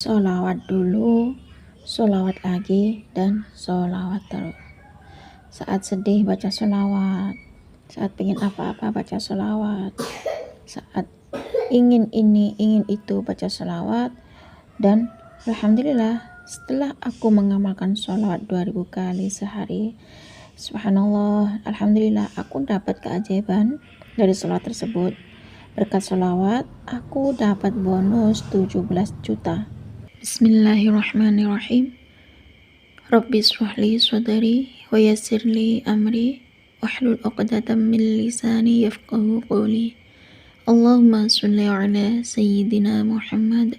Sholawat dulu, sholawat lagi, dan sholawat terus. Saat sedih baca sholawat, saat pengen apa-apa baca sholawat, saat ingin ini, ingin itu baca sholawat. Dan alhamdulillah setelah aku mengamalkan sholawat 2000 kali sehari, subhanallah, alhamdulillah aku dapat keajaiban dari sholawat tersebut. Berkat sholawat aku dapat bonus 17 juta. Bismillahirrahmanirrahim. Rabbi shrahli sadri wa yassirli amri wahlul 'uqdatam min lisani yafqahu qawli. Allahumma shalli ala sayyidina Muhammad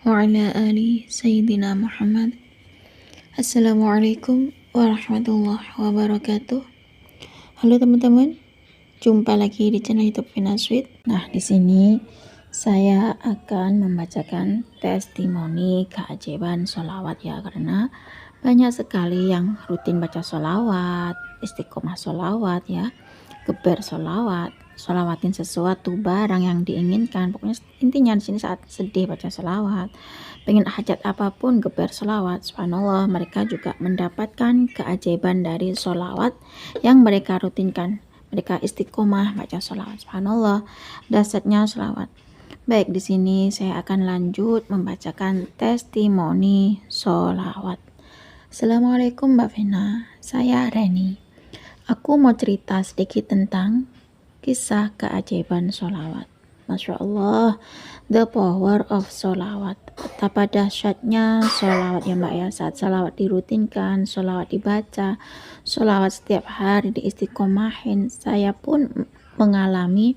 wa ala ali sayyidina Muhammad. Assalamualaikum warahmatullahi wabarakatuh. Halo teman-teman, jumpa lagi di channel YouTube Vina Sweet. Nah, di sini saya akan membacakan testimoni keajaiban sholawat ya, karena banyak sekali yang rutin baca sholawat, istiqomah sholawat ya, geber sholawat, sholawatin sesuatu barang yang diinginkan. Pokoknya intinya di sini saat sedih baca sholawat, pengen hajat apapun geber sholawat. Subhanallah, mereka juga mendapatkan keajaiban dari sholawat yang mereka rutinkan. Mereka istiqomah baca sholawat. Subhanallah, dahsyatnya sholawat. Baik, di sini saya akan lanjut membacakan testimoni sholawat. Assalamualaikum Mbak Vina, saya Reni. Aku mau cerita sedikit tentang kisah keajaiban sholawat. Masya Allah, the power of sholawat. Betapa dahsyatnya sholawat ya Mbak ya. Saat sholawat dirutinkan, sholawat dibaca, sholawat setiap hari diistiqomahin, saya pun mengalami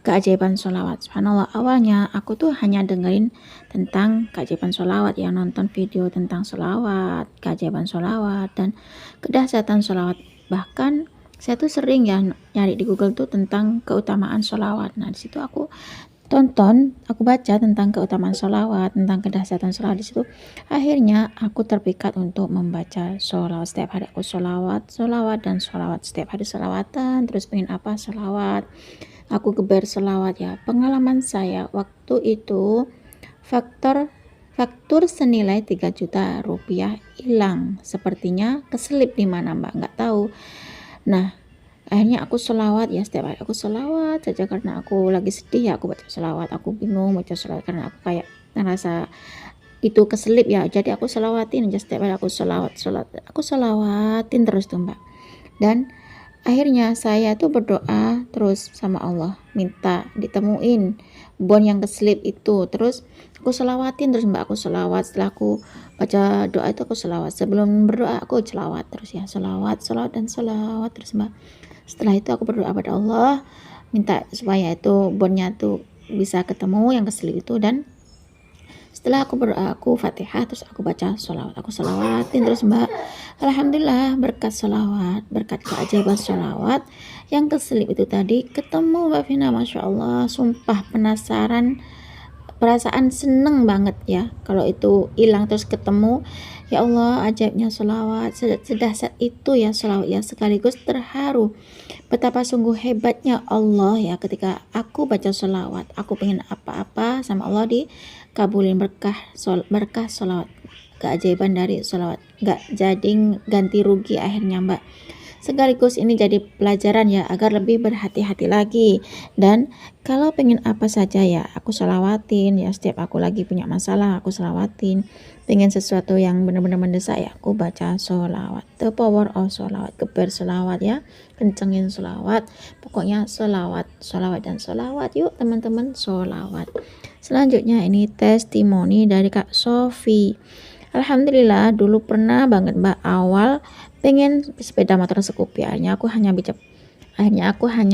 keajaiban sholawat. Subhanallah, awalnya aku tuh hanya dengerin tentang keajaiban sholawat ya, nonton video tentang sholawat, keajaiban sholawat, dan kedahsyatan sholawat. Bahkan saya tuh sering ya nyari di Google tuh tentang keutamaan sholawat. Nah, di situ aku tonton, aku baca tentang keutamaan sholawat, tentang kedahsyatan sholawat. Di situ akhirnya aku terpikat untuk membaca sholawat. Setiap hari aku sholawat dan sholawat. Setiap hari sholawatan, terus pengen apa sholawat. Aku geber sholawat ya. Pengalaman saya waktu itu faktur senilai 3 juta rupiah hilang. Sepertinya keselip di mana Mbak, nggak tahu. Nah, akhirnya aku sholawat ya, setiap hari aku sholawat saja karena aku lagi sedih ya, aku baca sholawat. Aku bingung baca sholawat karena aku kayak ngerasa itu keselip ya. Jadi aku sholawatin aja, setiap hari aku aku sholawatin terus tuh Mbak. Dan akhirnya saya tuh berdoa terus sama Allah, minta ditemuin bon yang keselip itu. Terus aku selawatin terus Mbak, aku selawat. Setelah aku baca doa itu aku selawat. Sebelum berdoa aku selawat terus ya, selawat dan selawat terus Mbak. Setelah itu aku berdoa pada Allah, minta supaya itu bonnya tuh bisa ketemu yang keselip itu. Dan setelah aku berdoa, aku fatihah, terus aku baca sholawat, aku sholawatin terus Mbak. Alhamdulillah, berkat sholawat, berkat keajaiban sholawat, yang keselip itu tadi ketemu Mbak Vina. Masya Allah, sumpah penasaran, perasaan seneng banget ya kalau itu hilang terus ketemu. Ya Allah, ajaibnya sholawat, sedahsyat itu ya sholawat ya, sekaligus terharu betapa sungguh hebatnya Allah ya. Ketika aku baca sholawat, aku pengen apa-apa sama Allah dikabulin, berkah sholawat, keajaiban dari sholawat, gak jadi ganti rugi akhirnya Mbak. Sekaligus ini jadi pelajaran ya, agar lebih berhati-hati lagi. Dan kalau pengen apa saja ya aku sholawatin ya, setiap aku lagi punya masalah aku sholawatin. Pengen sesuatu yang benar-benar mendesak ya aku baca sholawat. The power of sholawat, geber sholawat ya, kencengin sholawat. Pokoknya sholawat dan sholawat. Yuk teman-teman, sholawat. Selanjutnya ini testimoni dari Kak Sofi. Alhamdulillah, dulu pernah banget Mbak awal pengen sepeda motor Scoopy. Akhirnya aku hanya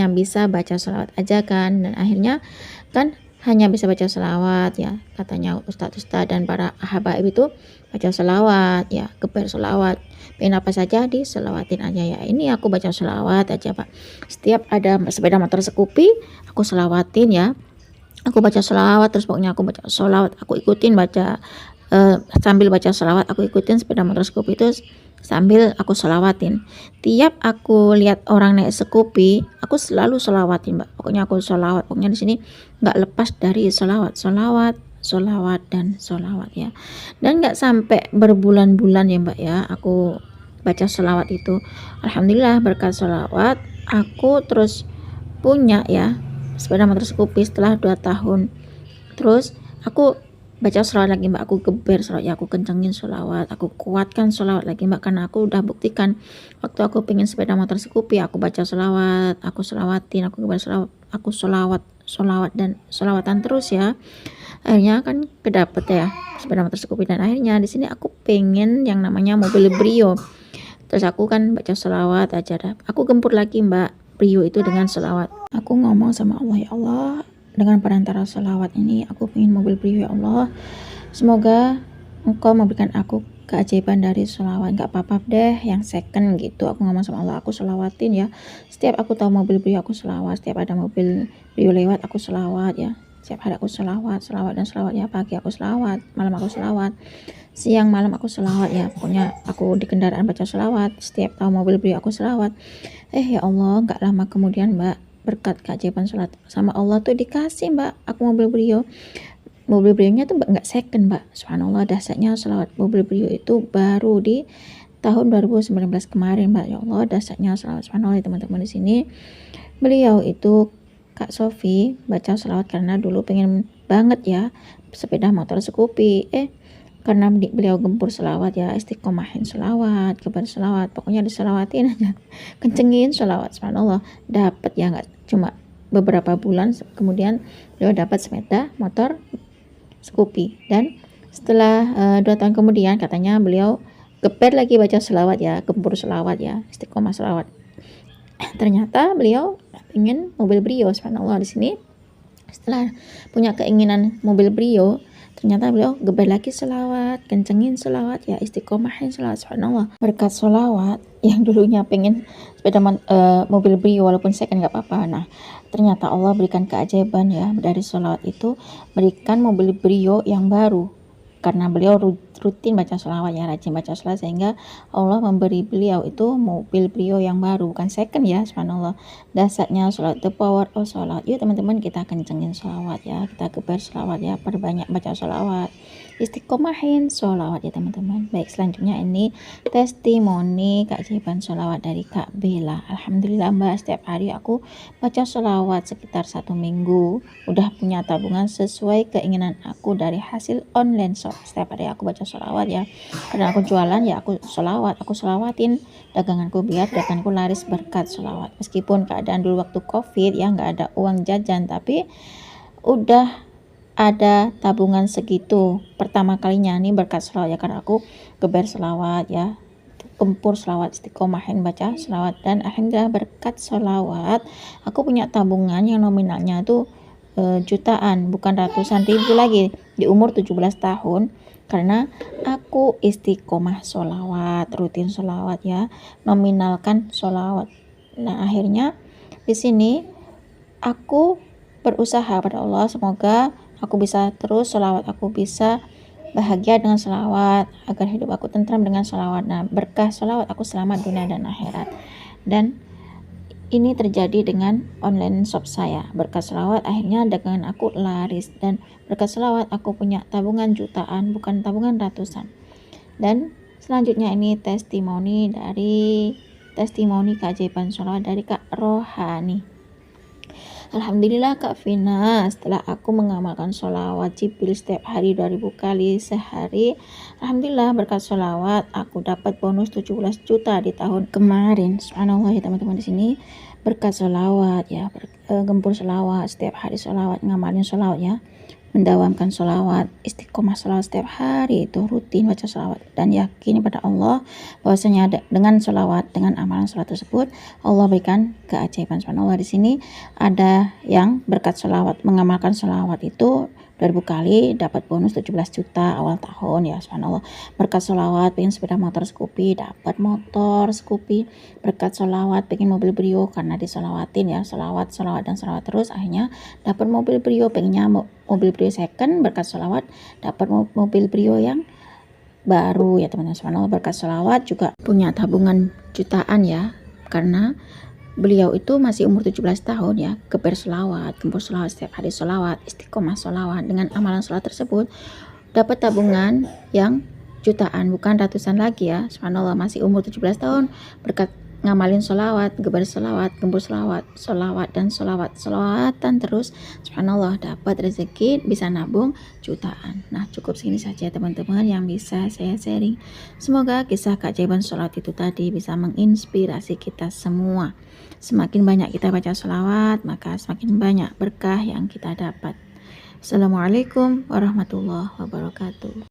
bisa baca sholawat aja kan. Dan akhirnya kan hanya bisa baca sholawat ya, katanya ustadz dan para habaib itu baca sholawat ya, geber sholawat, pengen apa saja diselawatin aja ya. Ini aku baca sholawat aja Pak. Setiap ada sepeda motor Scoopy aku selawatin ya, aku baca sholawat terus. Pokoknya aku baca sholawat, aku ikutin baca sambil baca sholawat, aku ikutin sepeda motor Scoopy itu sambil aku sholawatin. Tiap aku lihat orang naik Scoopy, aku selalu sholawatin Mbak. Pokoknya aku sholawat. Pokoknya di sini nggak lepas dari sholawat sholawat dan sholawat ya. Dan nggak sampai berbulan-bulan ya Mbak ya aku baca sholawat itu. Alhamdulillah berkat sholawat aku terus punya ya sepeda motor Scoopy setelah 2 tahun. Terus aku baca sholawat lagi Mbak, aku geber sholawat ya, aku kencengin sholawat, aku kuatkan sholawat lagi Mbak, karena aku udah buktikan waktu aku pengen sepeda motor Scoopy aku baca sholawat, aku sholawatin, aku geber sholawat, aku sholawat dan sholawatan terus ya. Akhirnya kan kedapet ya sepeda motor Scoopy, dan akhirnya di sini aku pengen yang namanya mobil Brio. Terus aku kan baca sholawat aja dah, aku gempur lagi Mbak Brio itu dengan sholawat. Aku ngomong sama Allah, ya Allah, dengan perantara sholawat ini aku pengen mobil Brio ya Allah, semoga Engkau memberikan aku keajaiban dari sholawat, nggak apa-apa deh yang second gitu. Aku ngomong sama Allah, aku sholawatin ya, setiap aku tahu mobil Brio aku sholawat, setiap ada mobil Brio lewat aku sholawat ya, setiap hari aku sholawat dan sholawat ya, pagi aku sholawat, malam aku sholawat, siang malam aku sholawat ya, pokoknya aku di kendaraan baca sholawat, setiap tahu mobil Brio aku sholawat. Ya Allah, nggak lama kemudian Mbak, berkat keajaiban sholat sama Allah tuh dikasih Mbak aku mobil Brio. Mobil Brio-nya tuh nggak second Mbak, subhanallah, dahsyatnya sholawat mobil Brio itu baru di tahun 2019 kemarin Mbak. Ya Allah, dahsyatnya sholawat, subhanallah teman-teman. Di sini beliau itu Kak Sofi baca sholawat karena dulu pengen banget ya sepeda motor Scoopy, karena beliau gempur sholawat ya, istiqomahin sholawat, kebar sholawat, pokoknya disolawatin aja, kencengin sholawat, subhanallah, dapat ya, nggak cuma beberapa bulan kemudian beliau dapat sepeda motor Scoopy. Dan setelah 2 tahun kemudian katanya beliau geber lagi baca sholawat ya, gempur sholawat ya, istiqomah sholawat. Ternyata beliau ingin mobil Brio, subhanallah. Di sini setelah punya keinginan mobil Brio, ternyata beliau geber lagi sholawat, kencengin sholawat ya, istiqomahin sholawat, subhanallah. Berkat sholawat yang dulunya pengen sepeda mobil Brio walaupun second nggak apa-apa, nah ternyata Allah berikan keajaiban ya, dari sholawat itu berikan mobil Brio yang baru, karena beliau rutin baca sholawat ya, rajin baca sholawat, sehingga Allah memberi beliau itu mobil Brio yang baru, bukan second ya, subhanallah. Dasarnya sholawat, the power of sholawat. Yuk teman-teman, kita kencengin sholawat ya, kita geber sholawat ya, perbanyak baca sholawat, istiqomahin sholawat ya teman-teman. Baik, selanjutnya ini testimoni keajaiban sholawat dari Kak Bella. Alhamdulillah Mbak, setiap hari aku baca sholawat sekitar 1 minggu, udah punya tabungan sesuai keinginan aku dari hasil online shop. Setiap hari aku baca sholawat ya, karena aku jualan ya, aku sholawat, aku sholawatin daganganku biar daganganku laris berkat sholawat. Meskipun keadaan dulu waktu COVID ya nggak ada uang jajan, tapi udah ada tabungan segitu pertama kalinya nih berkat sholawat ya, karena aku geber sholawat ya, gempur sholawat, istiqomahin baca sholawat, dan alhamdulillah berkat sholawat aku punya tabungan yang nominalnya tuh jutaan, bukan ratusan ribu lagi di umur 17 tahun, karena aku istiqomah sholawat, rutin sholawat ya, nominalkan sholawat. Nah akhirnya di sini aku berusaha pada Allah, semoga aku bisa terus sholawat, aku bisa bahagia dengan sholawat, agar hidup aku tentram dengan sholawat. Nah berkah sholawat aku selamat dunia dan akhirat. Dan ini terjadi dengan online shop saya. Berkat sholawat akhirnya dagangan aku laris, dan berkat sholawat aku punya tabungan jutaan, bukan tabungan ratusan. Dan selanjutnya ini testimoni keajaiban sholawat dari Kak Rohani. Alhamdulillah Kak Vina, setelah aku mengamalkan sholawat Jibril setiap hari 2000 kali sehari, alhamdulillah berkat sholawat aku dapat bonus 17 juta di tahun kemarin. Subhanallah ya teman-teman, di sini berkat sholawat ya, gempur sholawat, setiap hari sholawat, ngamalin sholawat ya, mendawamkan sholawat, istiqomah sholawat setiap hari itu, rutin baca sholawat, dan yakini pada Allah bahwasanya dengan sholawat, dengan amalan sholawat tersebut Allah berikan keajaiban. Subhanallah, di sini ada yang berkat sholawat, mengamalkan sholawat itu 2000 kali dapat bonus 17 juta awal tahun ya, subhanallah. Berkat sholawat pengen sepeda motor Scoopy, dapat motor Scoopy. Berkat sholawat pengen mobil Brio, karena disolawatin ya, sholawat dan sholawat terus, akhirnya dapat mobil Brio. Pengennya mobil Brio second, berkat sholawat dapat mobil Brio yang baru ya teman-teman. Subhanallah, berkat sholawat juga punya tabungan jutaan ya, karena beliau itu masih umur 17 tahun ya, geber sholawat, gempur sholawat, setiap hari sholawat, istiqomah sholawat. Dengan amalan sholawat tersebut dapat tabungan yang jutaan, bukan ratusan lagi ya. Subhanallah, masih umur 17 tahun berkat ngamalin sholawat, geber sholawat, gempur sholawat, sholawat dan sholawat, sholawatan terus. Subhanallah, dapat rezeki, bisa nabung jutaan. Nah, cukup segini saja teman-teman yang bisa saya sharing. Semoga kisah keajaiban sholawat itu tadi bisa menginspirasi kita semua. Semakin banyak kita baca sholawat, maka semakin banyak berkah yang kita dapat. Assalamualaikum warahmatullahi wabarakatuh.